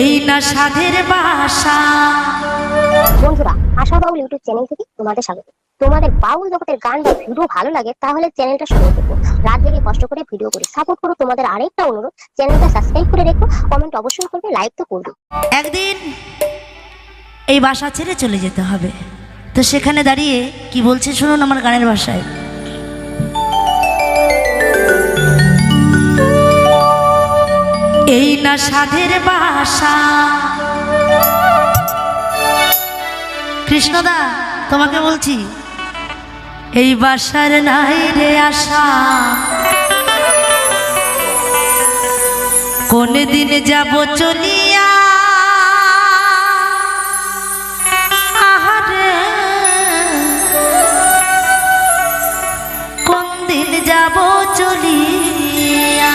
এই না সাধের বাসা। বন্ধুরা, আশা বাউল ইউটিউব চ্যানেল থেকে তোমাদের স্বাগত। তোমাদের বাউল জগতের গান বা ভিডিও ভালো লাগে তাহলে চ্যানেলটা শুরু করো। রাত জেগে কষ্ট করে ভিডিও করি, সাপোর্ট করো। তোমাদের আরেকটা অনুরোধ, চ্যানেলটা সাবস্ক্রাইব করে রেখো, কমেন্ট অবশ্যই করবে, লাইক তো করবে। একদিন এই বাসা ছেড়ে চলে যেতে হবে, তো সেখানে দাঁড়িয়ে কি বলছে শুনুন আমার গানের ভাষায়। এই না সাধের বাসা। কৃষ্ণদা তোমাকে বলছি, এই বাসার নাই রে আশা, কোন দিন যাব চলিয়া। আহারে কোন দিন যাব চলিয়া।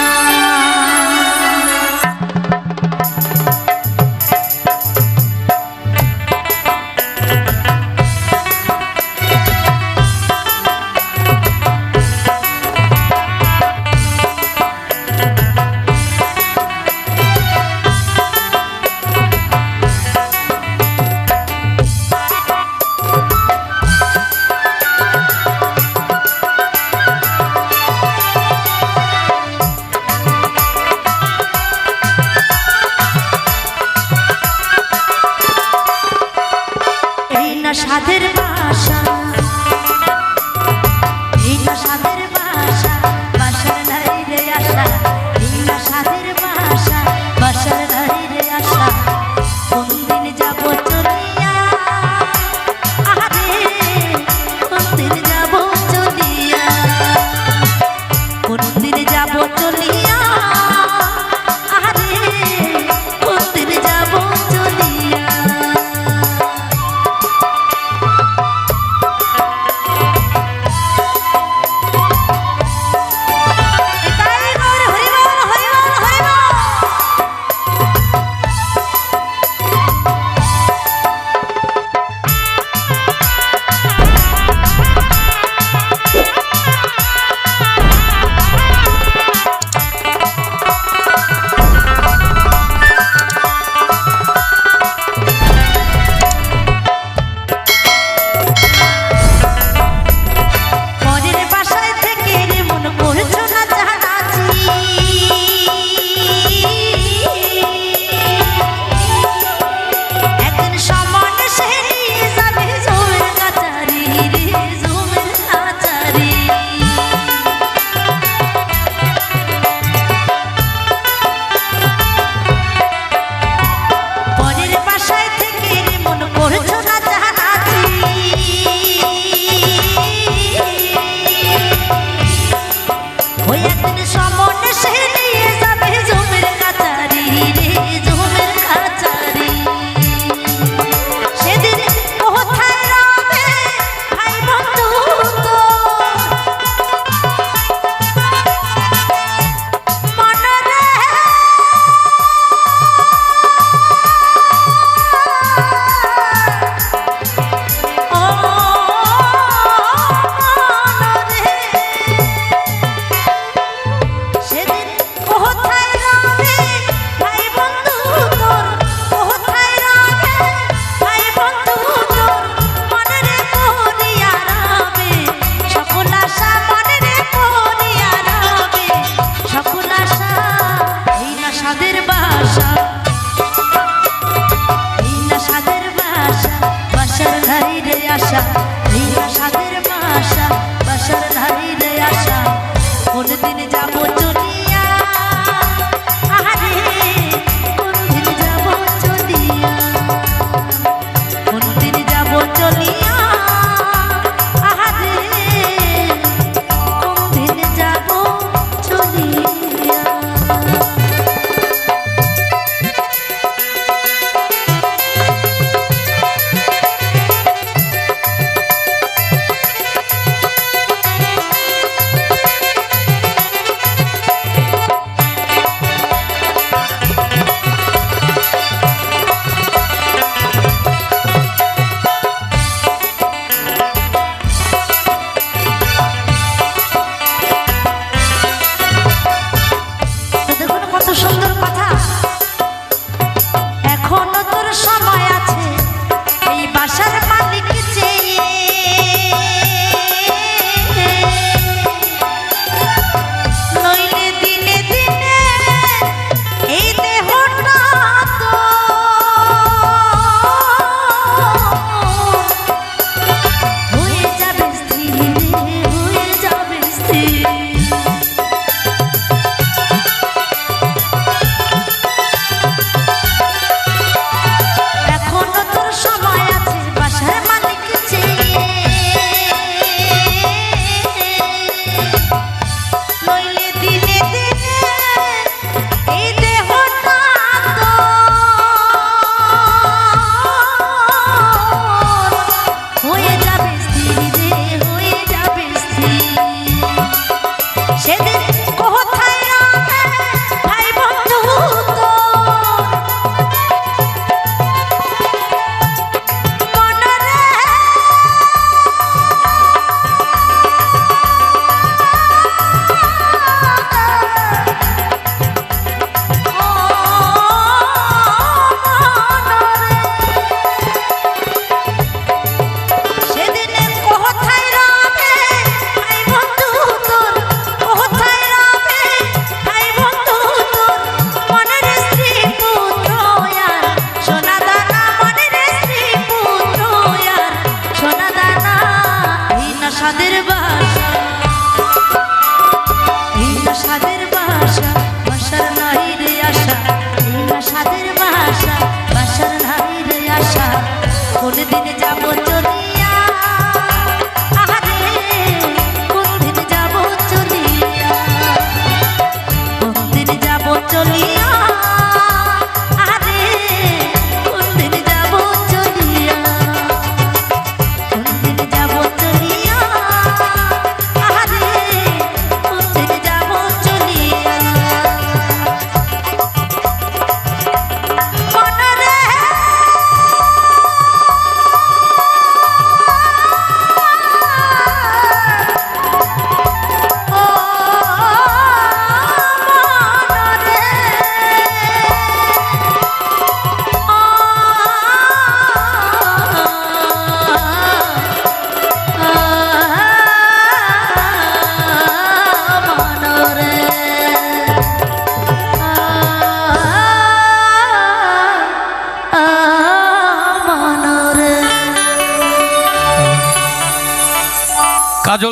সাধের